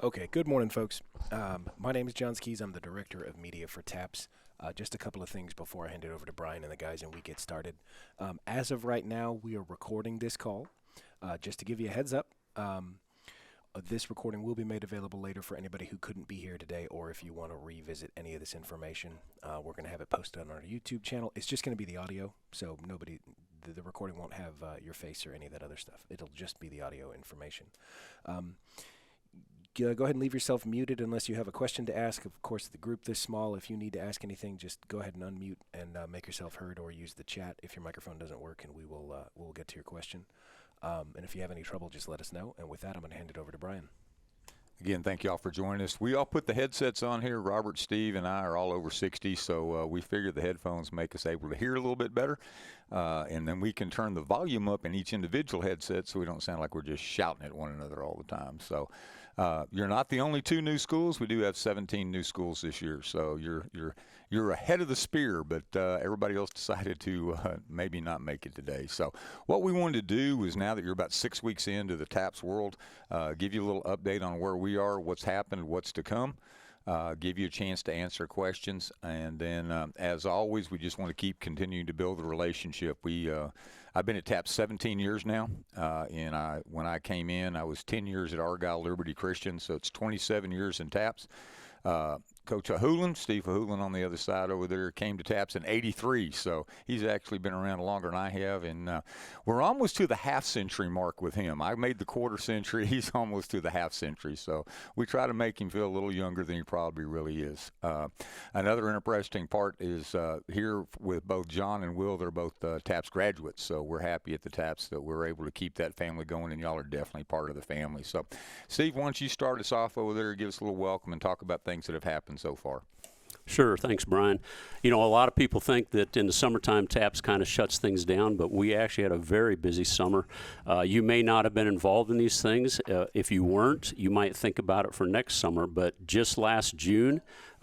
Okay, good morning, folks. My name is John Skees. I'm the Director of Media for TAPS. Just a couple of things before I hand it over to Brian and the guys and we get started. As of right now, we are recording this call. Just to give you a heads up, this recording will be made available later for anybody who couldn't be here today, or if you want to revisit any of this information. We're going to have it posted on our YouTube channel. It's just going to be the audio, so the recording won't have your face or any of that other stuff. It'll just be the audio information. Go ahead and leave yourself muted unless you have a question to ask. Of course, the group this small, if you need to ask anything, just go ahead and unmute and make yourself heard, or use the chat if your microphone doesn't work, and we'll get to your question. And if you have any trouble, just let us know. And with that, I'm going to hand it over to Brian. Again, thank you all for joining us. We all put the headsets on here. Robert, Steve, and I are all over 60, so we figured the headphones make us able to hear a little bit better. And then we can turn the volume up in each individual headset so we don't sound like we're just shouting at one another all the time. So you're not the only 2 new schools. We do have 17 new schools this year, so you're ahead of the spear, but everybody else decided to maybe not make it today. So what we wanted to do is, now that you're about 6 weeks into the TAPS world, give you a little update on where we are, what's happened, what's to come. Give you a chance to answer questions, and then as always, we just want to keep continuing to build a relationship. I've been at TAPS 17 years now, and when I came in, I was 10 years at Argyle Liberty Christian, so it's 27 years in TAPS. Coach Steve Ahulin on the other side over there, came to TAPS in '83, so he's actually been around longer than I have, and we're almost to the half-century mark with him. I made the quarter century. He's almost to the half-century, so we try to make him feel a little younger than he probably really is. Another interesting part is here with both John and Will, they're both TAPS graduates, so we're happy at the TAPS that we're able to keep that family going, and y'all are definitely part of the family. So, Steve, why don't you start us off over there, give us a little welcome, and talk about things that have happened so far. Sure. Thanks, Brian. You know, a lot of people think that in the summertime, TAPS kind of shuts things down, but we actually had a very busy summer. You may not have been involved in these things. If you weren't, you might think about it for next summer, but just last June,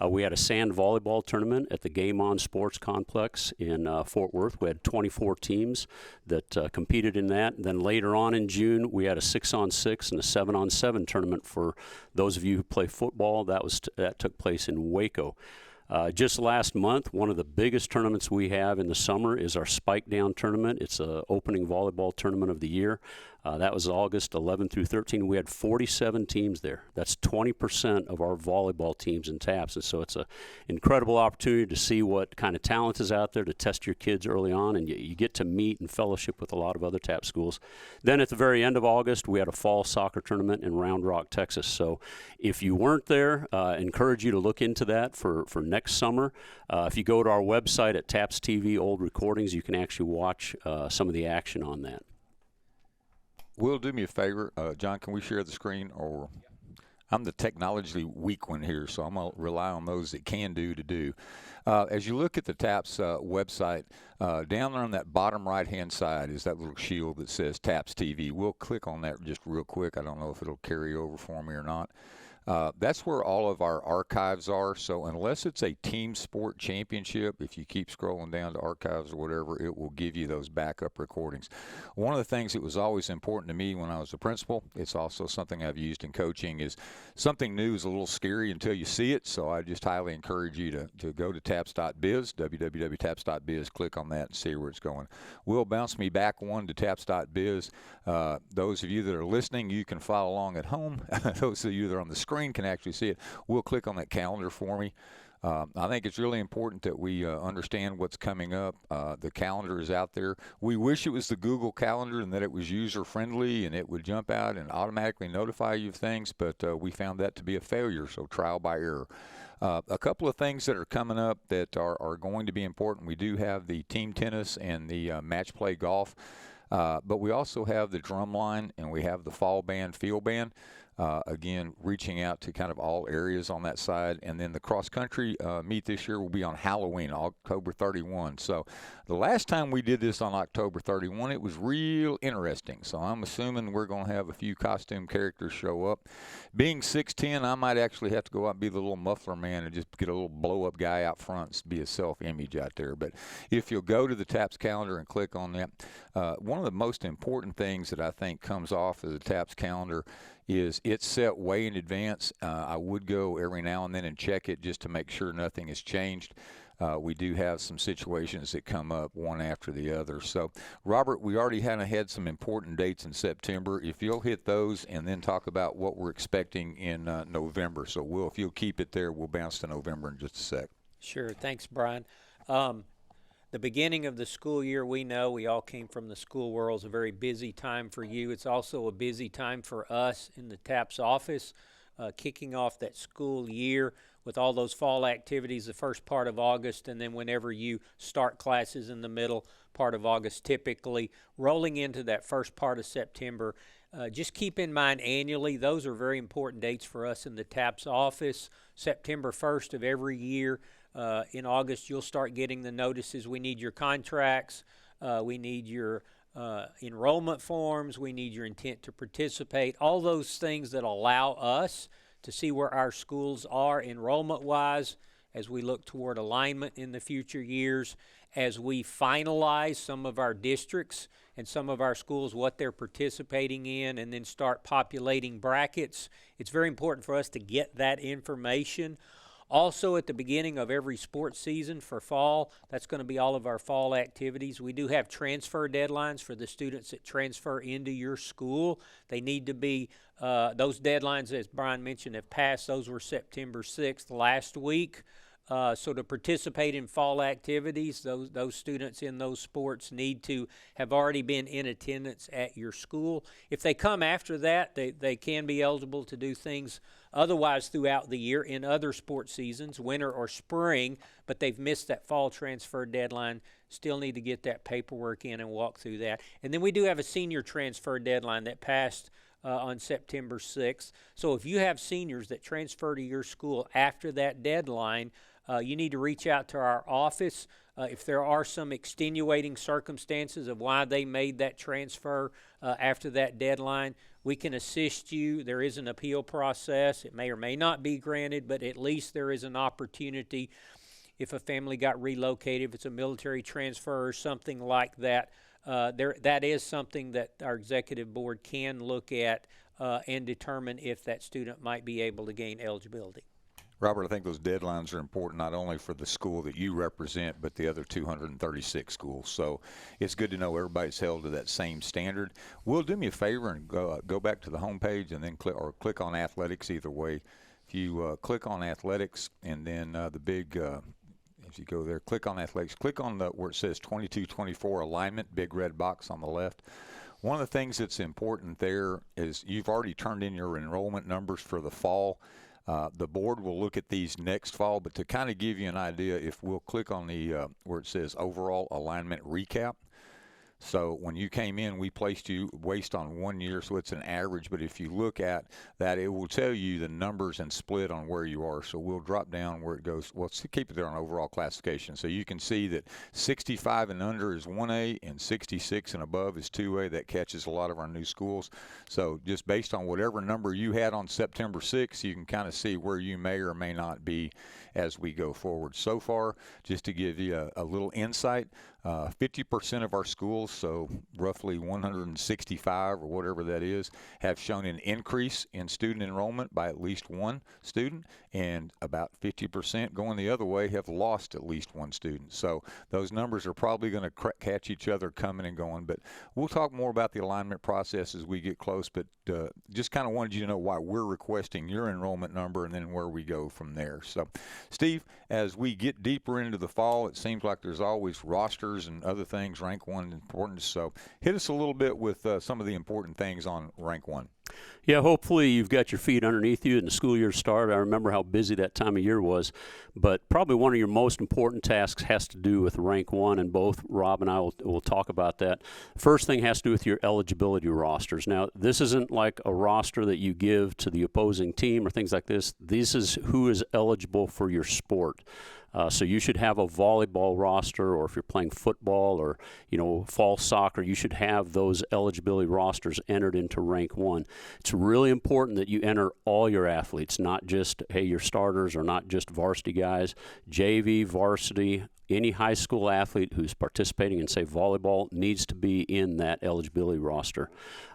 we had a sand volleyball tournament at the Game On Sports Complex in Fort Worth. We had 24 teams that competed in that. And then later on in June, we had a 6-on-6 and a 7-on-7 tournament for those of you who play football. That took place in Waco. Just last month, one of the biggest tournaments we have in the summer is our Spike Down tournament. It's an opening volleyball tournament of the year. That was August 11 through 13. We had 47 teams there. That's 20% of our volleyball teams in TAPS. And so it's an incredible opportunity to see what kind of talent is out there, to test your kids early on, and you get to meet and fellowship with a lot of other TAPS schools. Then at the very end of August, we had a fall soccer tournament in Round Rock, Texas. So if you weren't there, encourage you to look into that for next summer. If you go to our website at TAPS TV Old Recordings, you can actually watch some of the action on that. Will, do me a favor. John, can we share the screen? Or I'm the technologically weak one here, so I'm going to rely on those that can do to do. As you look at the TAPS website, down there on that bottom right-hand side is that little shield that says TAPS TV. We'll click on that just real quick. I don't know if it'll carry over for me or not. That's where all of our archives are. So unless it's a team sport championship, if you keep scrolling down to archives or whatever, it will give you those backup recordings. One of the things that was always important to me when I was a principal, it's also something I've used in coaching, is something new is a little scary until you see it. So I just highly encourage you to go to taps.biz, www.taps.biz, click on that and see where it's going. Will bounce me back one to taps.biz. Those of you that are listening, you can follow along at home. Those of you that are on the screen can actually see it. We'll click on that calendar for me. I think it's really important that we understand what's coming up. The calendar is out there. We wish it was the Google Calendar and that it was user-friendly and it would jump out and automatically notify you of things, but we found that to be a failure, so trial by error. A couple of things that are coming up that are going to be important. We do have the team tennis and the match play golf, but we also have the drum line and we have the fall band, field band. Again, reaching out to kind of all areas on that side. And then the cross-country meet this year will be on Halloween, October 31. So the last time we did this on October 31, it was real interesting. So I'm assuming we're going to have a few costume characters show up. Being 6'10", I might actually have to go out and be the little muffler man and just get a little blow-up guy out front, be a self-image out there. But if you'll go to the TAPS calendar and click on that, one of the most important things that I think comes off of the TAPS calendar is it's set way in advance. I would go every now and then and check it just to make sure nothing has changed. We do have some situations that come up one after the other. So, Robert, we already had some important dates in September. If you'll hit those and then talk about what we're expecting in November. So, if you'll keep it there, we'll bounce to November in just a sec. Sure. Thanks, Brian. The beginning of the school year, we know we all came from the school world. It's a very busy time for you. It's also a busy time for us in the TAPS office, kicking off that school year with all those fall activities the first part of August, and then whenever you start classes in the middle part of August, typically rolling into that first part of September. Just keep in mind annually, those are very important dates for us in the TAPS office. September 1st of every year. In August, you'll start getting the notices. We need your contracts. We need your enrollment forms. We need your intent to participate. All those things that allow us to see where our schools are enrollment-wise as we look toward alignment in the future years, as we finalize some of our districts and some of our schools, what they're participating in, and then start populating brackets. It's very important for us to get that information. Also, at the beginning of every sports season for fall, that's going to be all of our fall activities. We do have transfer deadlines for the students that transfer into your school. They need to be, those deadlines, as Brian mentioned, have passed. Those were September 6th last week. So to participate in fall activities, those students in those sports need to have already been in attendance at your school. If they come after that, they can be eligible to do things otherwise throughout the year in other sports seasons, winter or spring, but they've missed that fall transfer deadline. Still need to get that paperwork in and walk through that. And then we do have a senior transfer deadline that passed on September 6th. So if you have seniors that transfer to your school after that deadline, you need to reach out to our office. If there are some extenuating circumstances of why they made that transfer after that deadline, we can assist you. There is an appeal process. It may or may not be granted, but at least there is an opportunity. If a family got relocated, if it's a military transfer or something like that, that is something that our executive board can look at and determine if that student might be able to gain eligibility. Robert, I think those deadlines are important not only for the school that you represent, but the other 236 schools. So it's good to know everybody's held to that same standard. Will, do me a favor and go back to the homepage and then click on athletics either way. If you click on athletics and then the big if you go there, click on athletics, click on where it says 22-24 alignment, big red box on the left. One of the things that's important there is you've already turned in your enrollment numbers for the fall. The board will look at these next fall, but to kind of give you an idea, if we'll click on the where it says overall alignment recap. So when you came in, we placed you based on 1 year, so it's an average. But if you look at that, it will tell you the numbers and split on where you are. So we'll drop down where it goes. Well, keep it there on overall classification. So you can see that 65 and under is 1A and 66 and above is 2A. That catches a lot of our new schools. So just based on whatever number you had on September 6th, you can kind of see where you may or may not be as we go forward. So far, just to give you a little insight, 50% of our schools, so roughly 165 or whatever that is, have shown an increase in student enrollment by at least one student, and about 50% going the other way have lost at least one student. So those numbers are probably going to catch each other coming and going, but we'll talk more about the alignment process as we get close, but just kind of wanted you to know why we're requesting your enrollment number and then where we go from there. So, Steve, as we get deeper into the fall, it seems like there's always rosters and other things, rank one importance. So hit us a little bit with some of the important things on rank one. Yeah, hopefully you've got your feet underneath you and the school year started. I remember how busy that time of year was, but probably one of your most important tasks has to do with rank one, and both Rob and I will talk about that. First thing has to do with your eligibility rosters. Now, this isn't like a roster that you give to the opposing team or things like this. This is who is eligible for your sport. So you should have a volleyball roster, or if you're playing football or, fall soccer, you should have those eligibility rosters entered into rank one. It's really important that you enter all your athletes, not just, hey, your starters or not just varsity guys. JV, varsity, any high school athlete who's participating in, say, volleyball needs to be in that eligibility roster.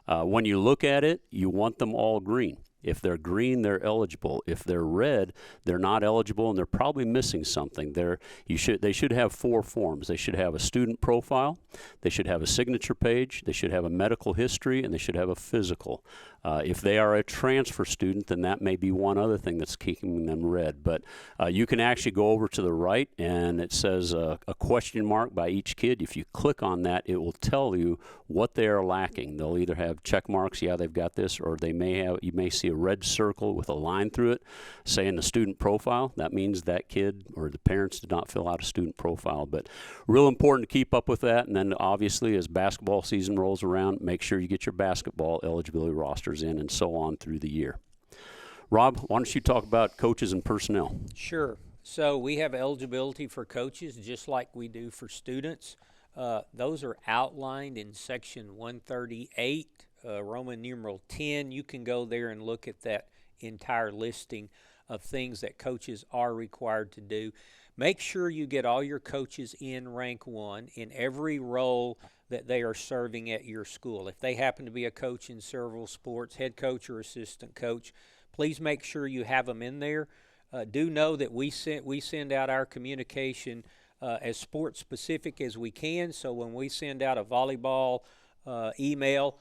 When you look at it, you want them all green. If they're green, they're eligible. If they're red, they're not eligible, and they're probably missing something. They should have 4 forms. They should have a student profile, they should have a signature page, they should have a medical history, and they should have a physical. If they are a transfer student, then that may be one other thing that's keeping them red. But you can actually go over to the right, and it says a question mark by each kid. If you click on that, it will tell you what they are lacking. They'll either have check marks, yeah, they've got this, or you may see a red circle with a line through it saying the student profile. That means that kid or the parents did not fill out a student profile. But real important to keep up with that. And then obviously as basketball season rolls around, make sure you get your basketball eligibility rosters in, and so on through the year. Rob, why don't you talk about coaches and personnel? Sure. So we have eligibility for coaches just like we do for students. Those are outlined in section 138, Roman numeral 10. You can go there and look at that entire listing of things that coaches are required to do. Make sure you get all your coaches in rank 1 in every role that they are serving at your school. If they happen to be a coach in several sports, head coach or assistant coach, please make sure you have them in there. Do know that we send out our communication as sport specific as we can. So when we send out a volleyball email,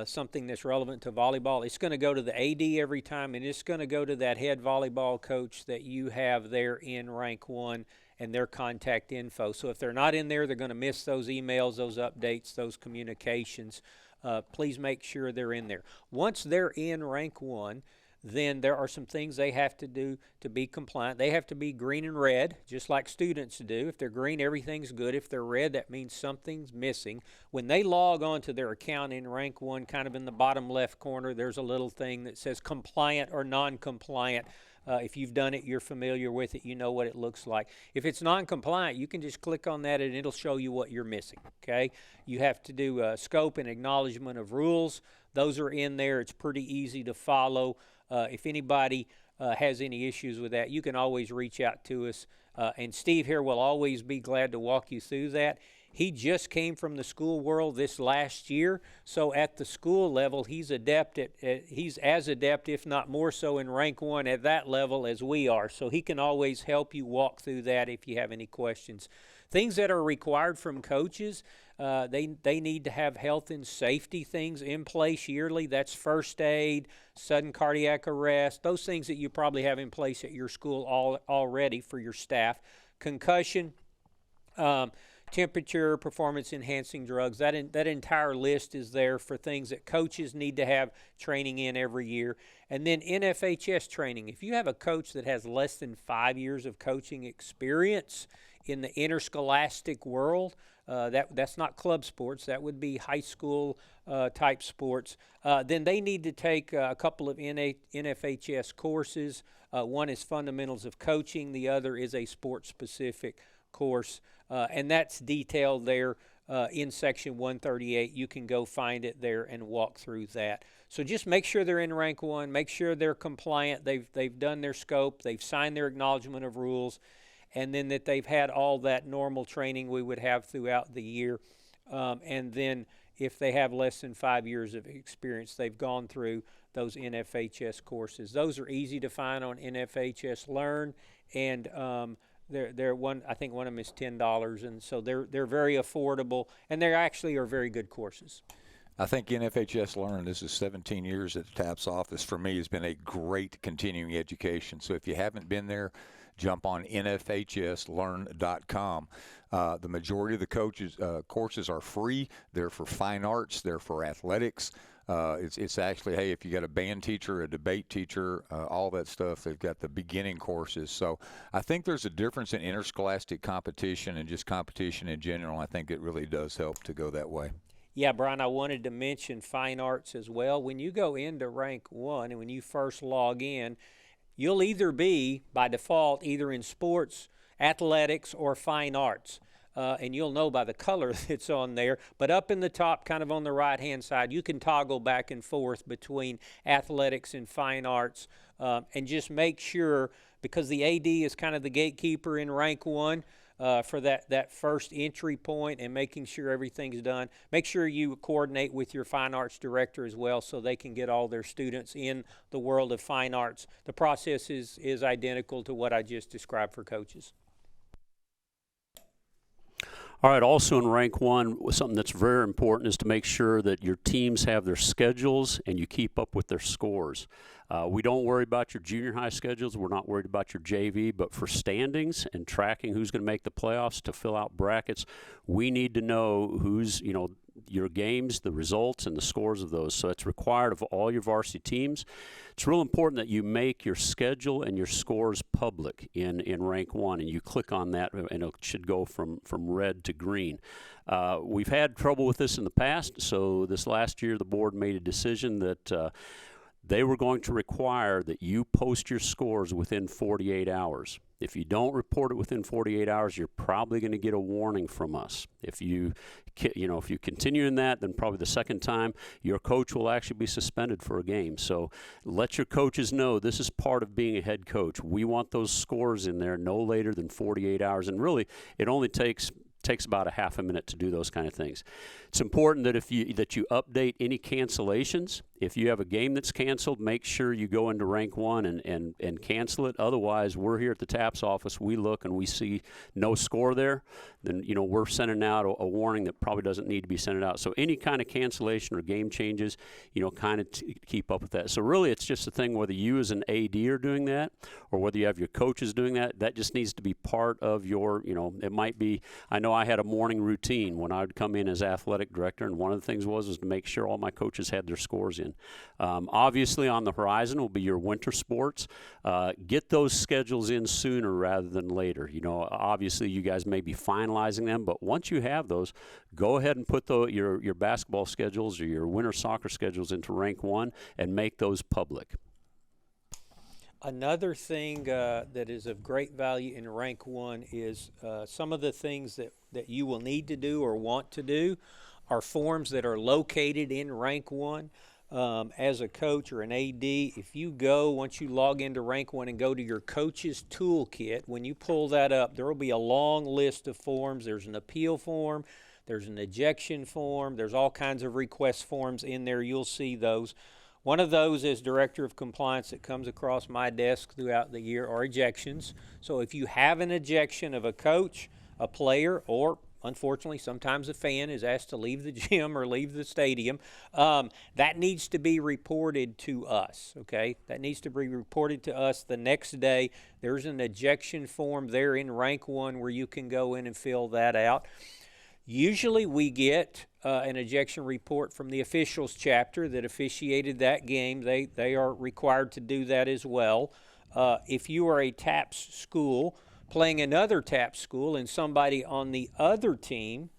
something that's relevant to volleyball, it's going to go to the AD every time, and it's going to go to that head volleyball coach that you have there in rank 1 and their contact info. So if they're not in there, they're going to miss those emails, those updates, those communications. Please make sure they're in there. Once they're in rank 1, then there are some things they have to do to be compliant. They have to be green and red, just like students do. If they're green, everything's good. If they're red, that means something's missing. When they log on to their account in rank 1, kind of in the bottom left corner, there's a little thing that says compliant or non-compliant. If you've done it, you're familiar with it, you know what it looks like. If it's non-compliant, you can just click on that and it'll show you what you're missing, okay? You have to do scope and acknowledgement of rules. Those are in there. It's pretty easy to follow. If anybody has any issues with that, you can always reach out to us. And Steve here will always be glad to walk you through that. He just came from the school world this last year, so at the school level, he's as adept, if not more so, in rank 1 at that level as we are. So he can always help you walk through that if you have any questions. Things that are required from coaches, they need to have health and safety things in place yearly. That's first aid, sudden cardiac arrest, those things that you probably have in place at your school already for your staff. Concussion, temperature, performance-enhancing drugs, that entire list is there for things that coaches need to have training in every year. And then NFHS training. If you have a coach that has less than 5 years of coaching experience in the interscholastic world, that's not club sports, that would be high school type sports, then they need to take a couple of NFHS courses. One is Fundamentals of Coaching, the other is a sport-specific course, and that's detailed there in section 138. You can go find it there and walk through that. So just make sure they're in rank 1, make sure they're compliant, they've done their scope, they've signed their acknowledgement of rules, and then that they've had all that normal training we would have throughout the year. And then if they have less than 5 years of experience, they've gone through those NFHS courses. Those are easy to find on NFHS Learn, and they're I think one of them is $10, and so they're very affordable, and they actually are very good courses. I think NFHS Learn, this is 17 years at the TAPS office, for me has been a great continuing education. So if you haven't been there, jump on nfhslearn.com. The majority of the courses are free. They're for fine arts. They're for athletics. It's actually, hey, if you got a band teacher, a debate teacher, all that stuff, they've got the beginning courses. So I think there's a difference in interscholastic competition and just competition in general. I think it really does help to go that way. Yeah, Brian, I wanted to mention fine arts as well. When you go into rank 1 and when you first log in, you'll either be, by default, either in sports, athletics, or fine arts. And you'll know by the color that's on there. But up in the top, kind of on the right-hand side, you can toggle back and forth between athletics and fine arts. And just make sure, because the AD is kind of the gatekeeper in rank 1, for that first entry point and making sure everything's done. Make sure you coordinate with your fine arts director as well so they can get all their students in the world of fine arts. The process is identical to what I just described for coaches. All right, also in rank one, something that's very important is to make sure that your teams have their schedules and you keep up with their scores. We don't worry about your junior high schedules. We're not worried about your JV, but for standings and tracking who's going to make the playoffs to fill out brackets, we need to know who's, your games, the results, and the scores of those. So it's required of all your varsity teams. It's real important that you make your schedule and your scores public in rank one, and you click on that, and it should go from red to green. We've had trouble with this in the past, so this last year the board made a decision that they were going to require that you post your scores within 48 hours. If you don't report it within 48 hours, you're probably going to get a warning from us. If you continue in that, then probably the second time, your coach will actually be suspended for a game. So let your coaches know this is part of being a head coach. We want those scores in there no later than 48 hours. And really, it only takes about a half a minute to do those kind of things. It's important that that you update any cancellations. If you have a game that's canceled, make sure you go into rank one and cancel it. Otherwise, we're here at the TAPS office. We look and we see no score there. Then we're sending out a warning that probably doesn't need to be sent out. So any kind of cancellation or game changes, kind of keep up with that. So really, it's just a thing whether you as an AD are doing that or whether you have your coaches doing that. That just needs to be part of your. It might be. I know I had a morning routine when I would come in as athletic director, and one of the things was to make sure all my coaches had their scores in. Obviously, on the horizon will be your winter sports. Get those schedules in sooner rather than later. Obviously, you guys may be finalizing them, but once you have those, go ahead and put your basketball schedules or your winter soccer schedules into rank one and make those public. Another thing that is of great value in rank one is some of the things that you will need to do or want to do are forms that are located in rank one. As a coach or an AD, if you once you log into rank one and go to your coach's toolkit, when you pull that up, there will be a long list of forms. There's an appeal form, there's an ejection form, there's all kinds of request forms in there. You'll see those. One of those as Director of Compliance that comes across my desk throughout the year are ejections. So if you have an ejection of a coach, a player, or unfortunately, sometimes a fan is asked to leave the gym or leave the stadium. That needs to be reported to us, okay? That needs to be reported to us the next day. There's an ejection form there in rank one where you can go in and fill that out. Usually we get an ejection report from the officials chapter that officiated that game. They are required to do that as well. If you are a TAPS school playing another TAPS school and somebody on the other team,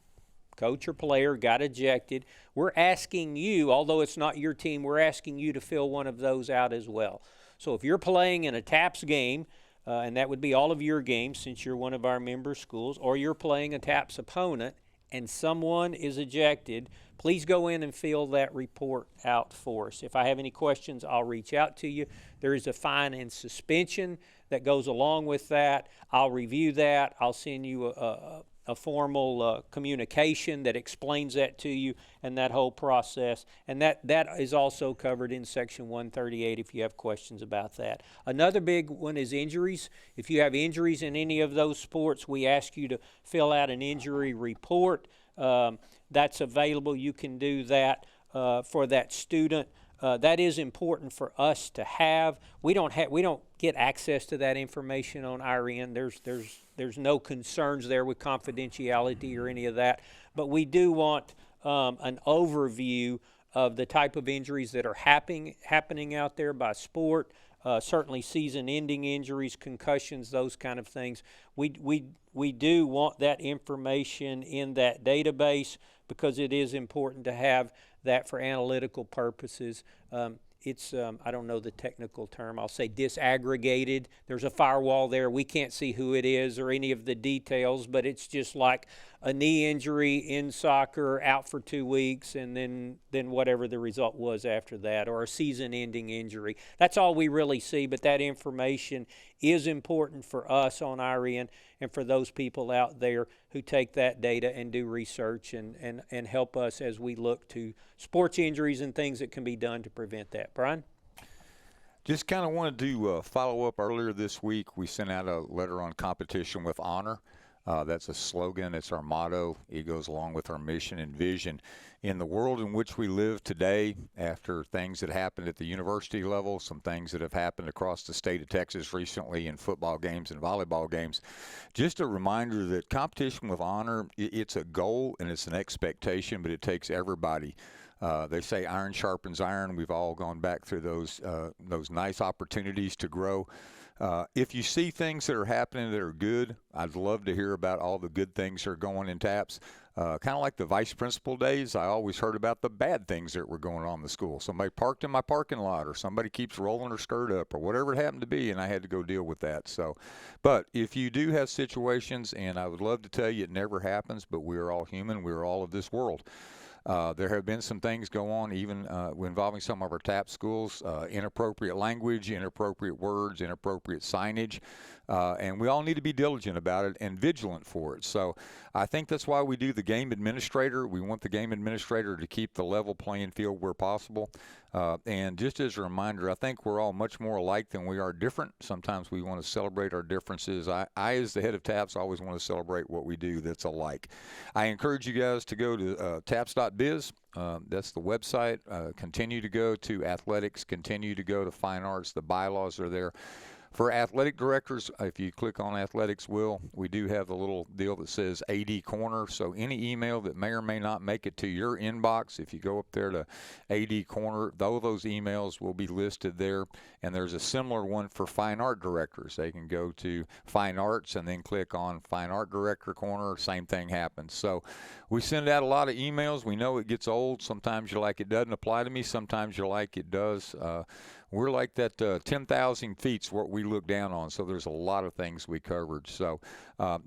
coach or player, got ejected, we're asking you, although it's not your team, we're asking you to fill one of those out as well. So if you're playing in a TAPS game, and that would be all of your games since you're one of our member schools, or you're playing a TAPS opponent and someone is ejected, please go in and fill that report out for us. If I have any questions, I'll reach out to you. There is a fine and suspension that goes along with that. I'll review that. I'll send you a formal communication that explains that to you and that whole process. And that is also covered in Section 138 if you have questions about that. Another big one is injuries. If you have injuries in any of those sports, we ask you to fill out an injury report. That's available. You can do that for that student. That is important for us to have. We don't get access to that information on our end. There's no concerns there with confidentiality or any of that. But we do want an overview of the type of injuries that are happening out there by sport. Certainly season-ending injuries, concussions, those kind of things. We do want that information in that database because it is important to have that for analytical purposes. It's, I don't know the technical term, I'll say disaggregated. There's a firewall there. We can't see who it is or any of the details, but it's just like a knee injury in soccer, out for 2 weeks, and then whatever the result was after that, or a season-ending injury. That's all we really see, but that information is important for us on our end and for those people out there who take that data and do research and help us as we look to sports injuries and things that can be done to prevent that. Brian? Just kind of wanted to follow up. Earlier this week, we sent out a letter on competition with honor. That's a slogan. It's our motto. It goes along with our mission and vision. In the world in which we live today, after things that happened at the university level, some things that have happened across the state of Texas recently in football games and volleyball games, just a reminder that competition with honor, it's a goal and it's an expectation, but it takes everybody. They say iron sharpens iron. We've all gone back through those nice opportunities to grow. If you see things that are happening that are good, I'd love to hear about all the good things that are going in TAPS. Kind of like the vice principal days, I always heard about the bad things that were going on in the school. Somebody parked in my parking lot, or somebody keeps rolling their skirt up, or whatever it happened to be, and I had to go deal with that. So, but if you do have situations, and I would love to tell you it never happens, but we are all human, we are all of this world. There have been some things go on even involving some of our TAP schools, inappropriate language, inappropriate words, inappropriate signage, and we all need to be diligent about it and vigilant for it. So I think that's why we do the game administrator. We want the game administrator to keep the level playing field where possible. And just as a reminder, I think we're all much more alike than we are different. Sometimes we want to celebrate our differences. I as the head of TAPS, always want to celebrate what we do that's alike. I encourage you guys to go to taps.biz. That's the website. Continue to go to athletics. Continue to go to fine arts. The bylaws are there. For athletic directors, if you click on athletics, we do have a little deal that says AD Corner. So any email that may or may not make it to your inbox, if you go up there to AD Corner, those emails will be listed there. And there's a similar one for fine art directors. They can go to Fine Arts and then click on Fine Art Director Corner. Same thing happens. So we send out a lot of emails. We know it gets old. Sometimes you're like, it doesn't apply to me. Sometimes you're like, it does. We're like that 10,000 feet's what we look down on, so there's a lot of things we covered. So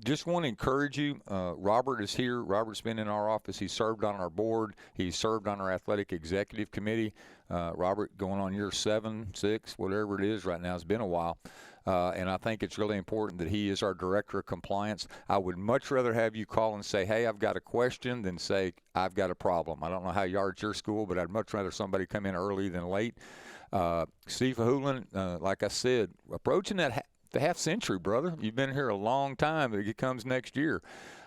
just want to encourage you. Robert is here. Robert's been in our office. He served on our board. He served on our athletic executive committee. Robert, going on year 7, 6, whatever it is right now. It's been a while. And I think it's really important that he is our director of compliance. I would much rather have you call and say, hey, I've got a question, than say, I've got a problem. I don't know how you are at your school, but I'd much rather somebody come in early than late. Steve Hoolan, like I said, approaching the half century, brother. You've been here a long time. It comes next year.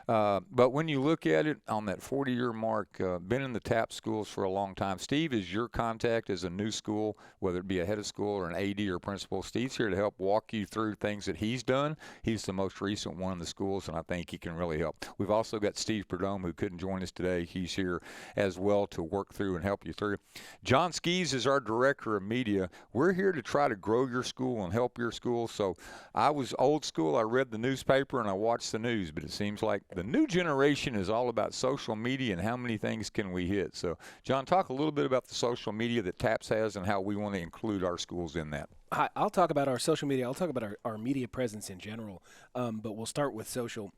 But when you look at it on that 40-year mark, been in the TAP schools for a long time. Steve is your contact as a new school, whether it be a head of school or an AD or principal. Steve's here to help walk you through things that he's done. He's the most recent one in the schools, and I think he can really help. We've also got Steve Perdome, who couldn't join us today. He's here as well to work through and help you through. John Skees is our director of media. We're here to try to grow your school and help your school. So I was old school. I read the newspaper and I watched the news, but it seems like the new generation is all about social media and how many things can we hit. So, John, talk a little bit about the social media that TAPS has and how we want to include our schools in that. I'll talk about our social media. I'll talk about our media presence in general, but we'll start with social.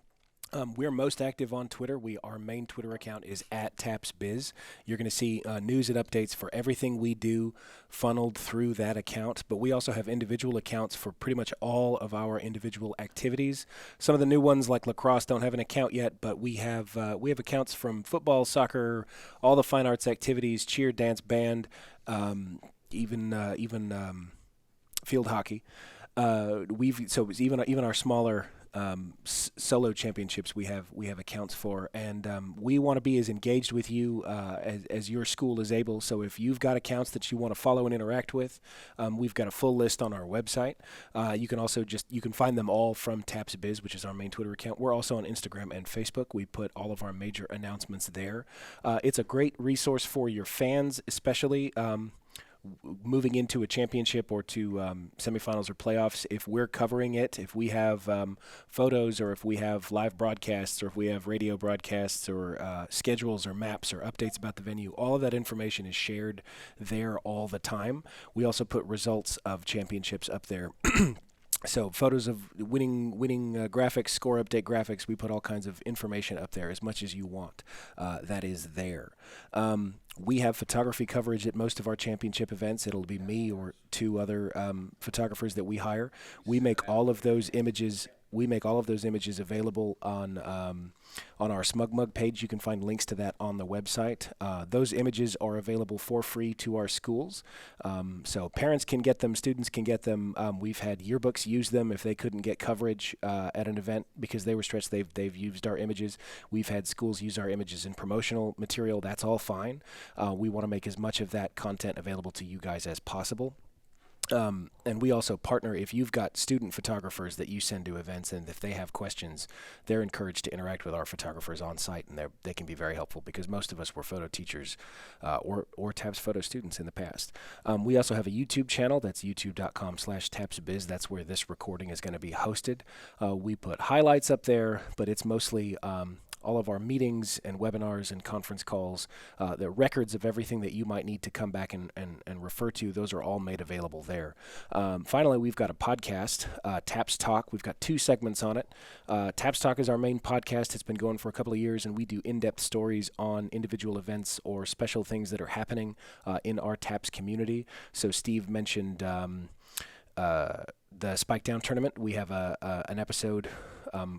We're most active on Twitter. Our main Twitter account is @TAPSBiz. You're going to see news and updates for everything we do funneled through that account. But we also have individual accounts for pretty much all of our individual activities. Some of the new ones, like lacrosse, don't have an account yet, but we have accounts from football, soccer, all the fine arts activities, cheer, dance, band, even field hockey. Even our smaller solo championships we have accounts for, and we want to be as engaged with you as your school is able. So if you've got accounts that you want to follow and interact with, we've got a full list on our website. You can also you can find them all from TAPSBiz, which is our main Twitter account. We're also on Instagram and Facebook. We put all of our major announcements there. It's a great resource for your fans, especially moving into a championship or to semifinals or playoffs. If we're covering it, if we have photos, or if we have live broadcasts, or if we have radio broadcasts, or schedules or maps or updates about the venue, all of that information is shared there all the time. We also put results of championships up there. So photos of winning graphics, score update graphics. We put all kinds of information up there, as much as you want. That is there. We have photography coverage at most of our championship events. It'll be me or two other photographers that we hire. We make all of those images. We make all of those images available on our SmugMug page. You can find links to that on the website. Those images are available for free to our schools. So parents can get them, students can get them. We've had yearbooks use them if they couldn't get coverage at an event because they were stretched. They've used our images. We've had schools use our images in promotional material. That's all fine. We want to make as much of that content available to you guys as possible. And we also partner, if you've got student photographers that you send to events and if they have questions, they're encouraged to interact with our photographers on site, and they can be very helpful because most of us were photo teachers or TAPS photo students in the past. We also have a YouTube channel. That's youtube.com/tapsbiz. That's where this recording is going to be hosted. We put highlights up there, but it's mostly all of our meetings and webinars and conference calls, the records of everything that you might need to come back and refer to, those are all made available there. Finally, we've got a podcast, TAPS Talk. We've got 2 segments on it. TAPS Talk is our main podcast. It's been going for a couple of years, and we do in-depth stories on individual events or special things that are happening in our TAPS community. So Steve mentioned the Spike Down tournament. We have an episode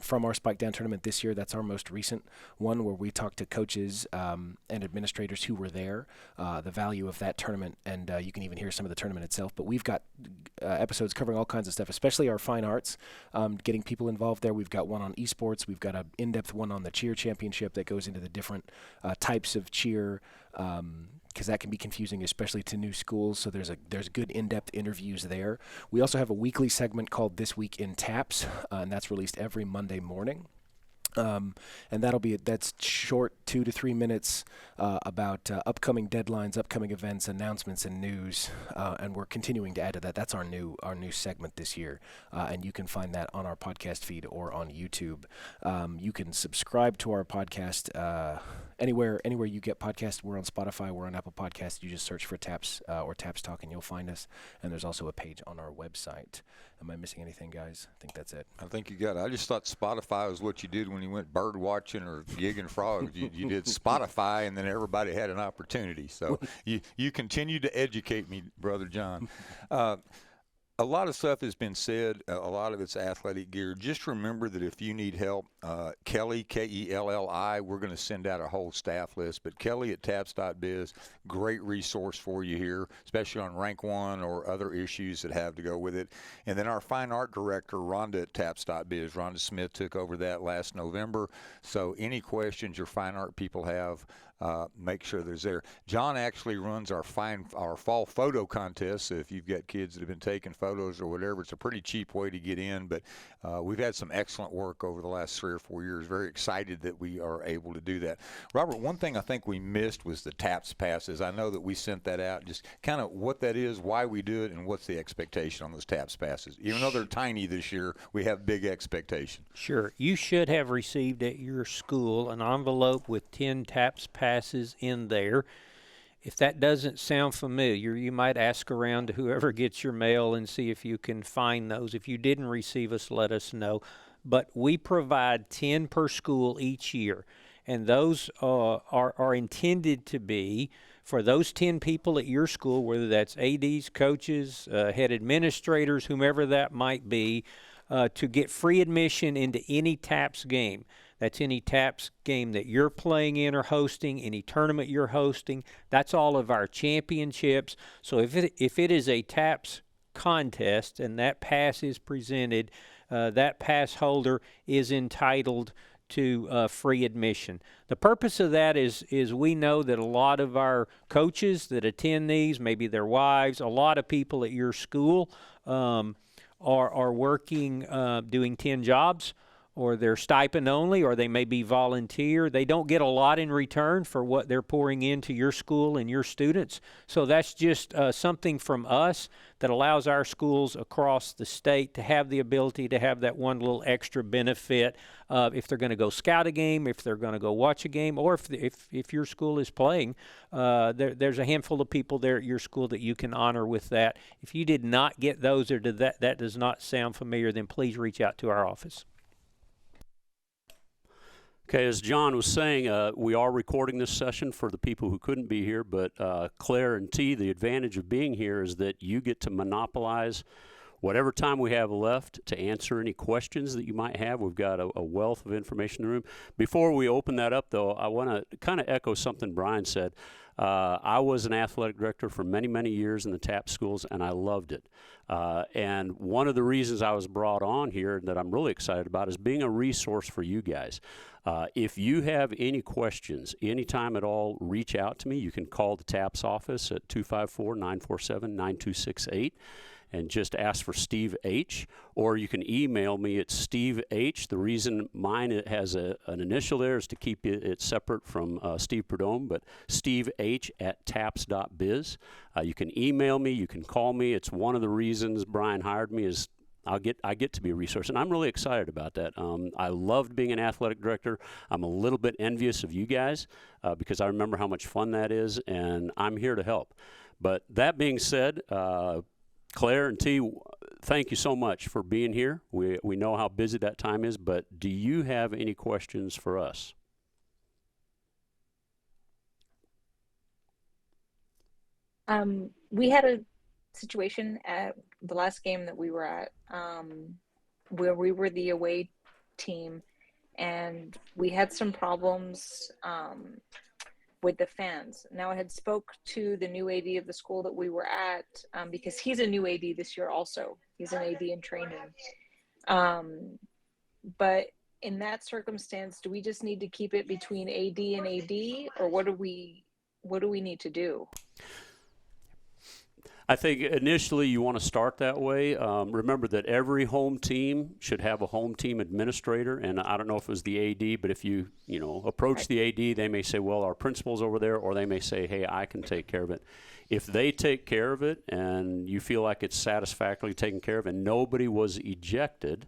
from our Spike Down tournament this year. That's our most recent one, where we talk to coaches and administrators who were there, the value of that tournament, and you can even hear some of the tournament itself. But we've got episodes covering all kinds of stuff, especially our fine arts, getting people involved there. We've got one on esports. We've got an in-depth one on the cheer championship that goes into the different types of cheer, because that can be confusing, especially to new schools. So there's good in-depth interviews there. We also have a weekly segment called This Week in TAPS, and that's released every Monday morning. And that's short, 2 to 3 minutes about upcoming deadlines, upcoming events, announcements, and news. And we're continuing to add to that. That's our new segment this year, and you can find that on our podcast feed or on YouTube. You can subscribe to our podcast anywhere you get podcasts. We're on Spotify. We're on Apple Podcasts. You just search for TAPS or TAPS Talk, and you'll find us. And there's also a page on our website. Am I missing anything, guys? I think that's it. I think you got it. I just thought Spotify was what you did when you went bird watching or gigging frogs. You did Spotify, and then everybody had an opportunity. So you continue to educate me, Brother John. A lot of stuff has been said. A lot of it's athletic gear. Just remember that if you need help, Kelly, Kelli, we're going to send out a whole staff list. But Kelly at taps.biz, great resource for you here, especially on rank 1 or other issues that have to go with it. And then our fine art director, Rhonda at taps.biz. Rhonda Smith took over that last November. So any questions your fine art people have, make sure there's there. John actually runs our fall photo contest. So if you've got kids that have been taking photos or whatever, it's a pretty cheap way to get in. But we've had some excellent work over the last 3 or 4 years. Very excited that we are able to do that. Robert, one thing I think we missed was the TAPS passes. I know that we sent that out. Just kind of what that is, why we do it, and what's the expectation on those TAPS passes. Even though they're tiny this year, we have big expectations. Sure. You should have received at your school an envelope with 10 TAPS passes in there. If that doesn't sound familiar, you might ask around to whoever gets your mail and see if you can find those. If you didn't receive us, let us know. But we provide 10 per school each year, and those are intended to be for those 10 people at your school, whether that's ADs, coaches, head administrators, whomever that might be, to get free admission into any TAPS game. That's any TAPS game that you're playing in or hosting, any tournament you're hosting. That's all of our championships. So if it is a TAPS contest and that pass is presented, that pass holder is entitled to free admission. The purpose of that is we know that a lot of our coaches that attend these, maybe their wives, a lot of people at your school are working, doing 10 jobs, or they're stipend only, or they may be volunteer. They don't get a lot in return for what they're pouring into your school and your students. So that's just something from us that allows our schools across the state to have the ability to have that one little extra benefit if they're going to go scout a game, if they're going to go watch a game, or if your school is playing. There's a handful of people there at your school that you can honor with that. If you did not get those, or that does not sound familiar, then please reach out to our office. Okay, as John was saying, we are recording this session for the people who couldn't be here, but Claire and T, the advantage of being here is that you get to monopolize whatever time we have left to answer any questions that you might have. We've got a wealth of information in the room. Before we open that up, though, I want to kind of echo something Brian said. I was an athletic director for many, many years in the TAP schools, and I loved it. And one of the reasons I was brought on here that I'm really excited about is being a resource for you guys. If you have any questions, anytime at all, reach out to me. You can call the TAPS office at 254-947-9268 and just ask for Steve H. Or you can email me at Steve H. The reason mine it has an initial there is to keep it separate from Steve Perdome, but Steve H at taps.biz. You can email me, you can call me. It's one of the reasons Brian hired me is I get to be a resource, and I'm really excited about that. I loved being an athletic director. I'm a little bit envious of you guys because I remember how much fun that is, and I'm here to help. But that being said, Claire and T, thank you so much for being here. We know how busy that time is, but do you have any questions for us? We had a situation at the last game that we were at where we were the away team, and we had some problems with the fans. Now, I had spoke to the new AD of the school that we were at because he's a new AD this year also. He's an AD in training. But in that circumstance, do we just need to keep it between AD and AD, or what do we need to do? I think initially you want to start that way. Remember that every home team should have a home team administrator, and I don't know if it was the AD, but if you approach the AD, they may say, well, our principal's over there, or they may say, hey, I can take care of it. If they take care of it and you feel like it's satisfactorily taken care of and nobody was ejected,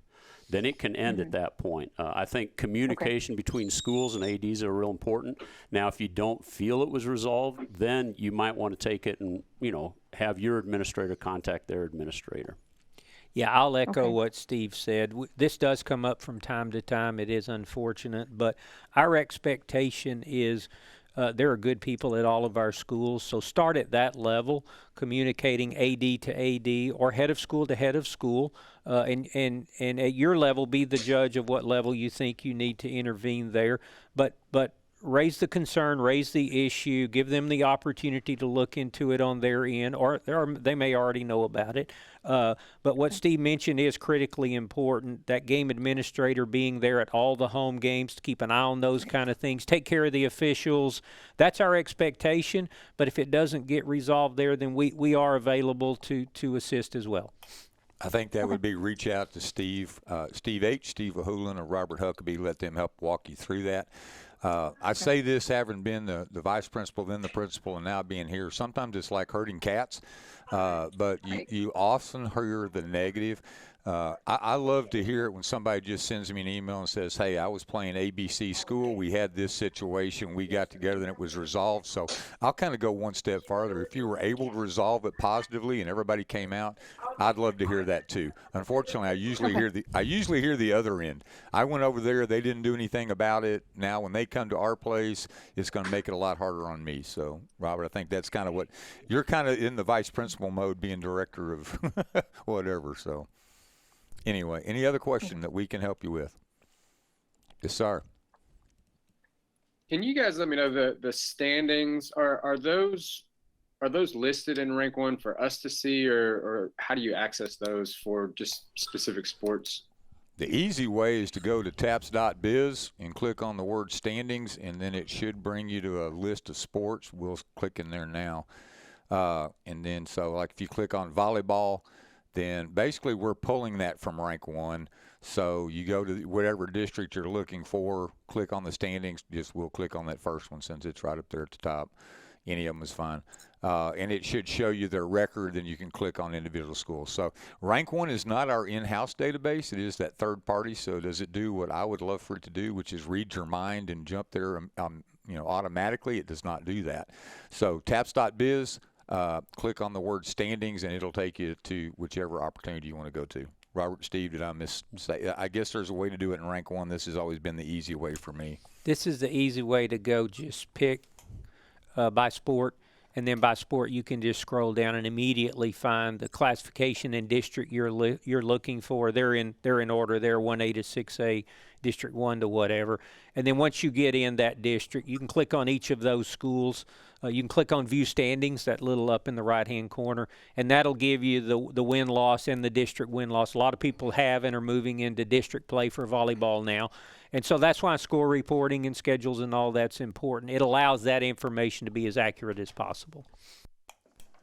then it can end at that point. I think communication between schools and ADs are real important. Now, if you don't feel it was resolved, then you might want to take it and, have your administrator contact their administrator. Yeah, I'll echo what Steve said. This does come up from time to time. It is unfortunate, but our expectation is there are good people at all of our schools, so start at that level, communicating AD to AD or head of school to head of school, and at your level, be the judge of what level you think you need to intervene there. But raise the concern, raise the issue, give them the opportunity to look into it on their end, or they may already know about it. But what Steve mentioned is critically important, that game administrator being there at all the home games to keep an eye on those kind of things, take care of the officials. That's our expectation, but if it doesn't get resolved there, then we are available to assist as well. I think that would be reach out to Steve H., Steve Ahulin, or Robert Huckabee, let them help walk you through that. I say this having been the vice principal, then the principal, and now being here. Sometimes it's like herding cats, but you often hear the negative. I love to hear it when somebody just sends me an email and says, hey, I was playing ABC school. We had this situation. We got together and it was resolved. So I'll kind of go one step farther. If you were able to resolve it positively and everybody came out, I'd love to hear that too. Unfortunately, I usually hear the other end. I went over there. They didn't do anything about it. Now, when they come to our place, it's going to make it a lot harder on me. So, Robert, I think that's kind of what you're kind of in the vice principal mode, being director of whatever. So. Anyway, any other question that we can help you with? Yes, sir. Can you guys let me know the standings? Are those listed in rank 1 for us to see, or how do you access those for just specific sports? The easy way is to go to taps.biz and click on the word standings, and then it should bring you to a list of sports. We'll click in there now. And then so like if you click on volleyball, then basically we're pulling that from rank 1. So you go to whatever district you're looking for, click on the standings. We'll click on that first one since it's right up there at the top. Any of them is fine. And it should show you their record, then you can click on individual schools. So Rank 1 is not our in-house database. It is that third party. So does it do what I would love for it to do, which is read your mind and jump there automatically? It does not do that. So taps.biz, click on the word standings, and it'll take you to whichever opportunity you want to go to. Robert, Steve, did I say? I guess there's a way to do it in Rank 1. This has always been the easy way for me. This is the easy way to go. Just pick by sport, and then by sport you can just scroll down and immediately find the classification and district you're looking for. They're in order. They're 1A to 6A, District 1 to whatever. And then once you get in that district, you can click on each of those schools. You can click on View Standings, that little up in the right-hand corner, and that'll give you the win-loss and the district win-loss. A lot of people have and are moving into district play for volleyball now. And so that's why score reporting and schedules and all that's important. It allows that information to be as accurate as possible.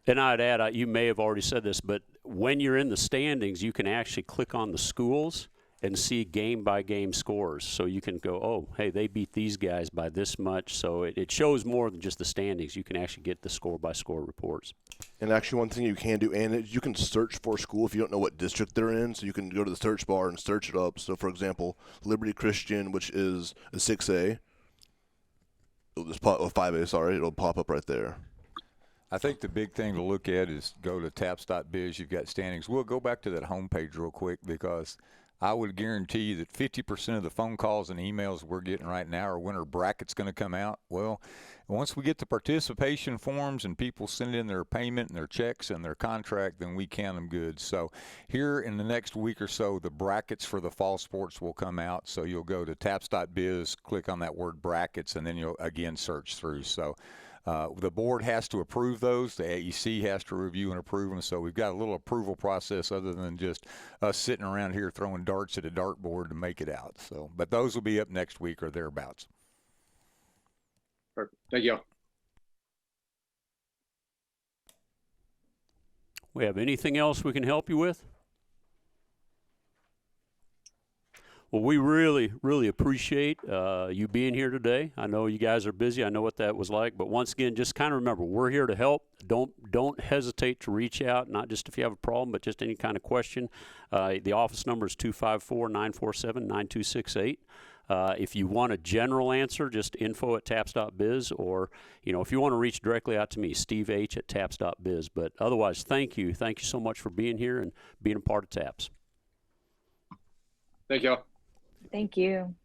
And I'd add, you may have already said this, but when you're in the standings, you can actually click on the schools and see game-by-game scores. So you can go, oh, hey, they beat these guys by this much. So it shows more than just the standings. You can actually get the score-by-score reports. And actually, one thing you can do, and you can search for a school if you don't know what district they're in. So you can go to the search bar and search it up. So, for example, Liberty Christian, which is a 6A, it'll just pop, 5A, sorry, it'll pop up right there. I think the big thing to look at is go to taps.biz. You've got standings. We'll go back to that homepage real quick because I would guarantee you that 50% of the phone calls and emails we're getting right now are when our bracket's going to come out. Well, once we get the participation forms and people send in their payment and their checks and their contract, then we count them good. So here in the next week or so, the brackets for the fall sports will come out. So you'll go to taps.biz, click on that word brackets, and then you'll again search through. So the board has to approve those. The AEC has to review and approve them. So we've got a little approval process other than just us sitting around here throwing darts at a dartboard to make it out. So, but those will be up next week or thereabouts. Perfect. Thank you. We have anything else we can help you with? Well, we really, really appreciate you being here today. I know you guys are busy. I know what that was like. But once again, just kind of remember, we're here to help. Don't hesitate to reach out, not just if you have a problem, but just any kind of question. The office number is 254-947-9268. If you want a general answer, just info@taps.biz, or if you want to reach directly out to me, steveh@taps.biz. But otherwise, thank you so much for being here and being a part of TAPS. Thank you. Thank you.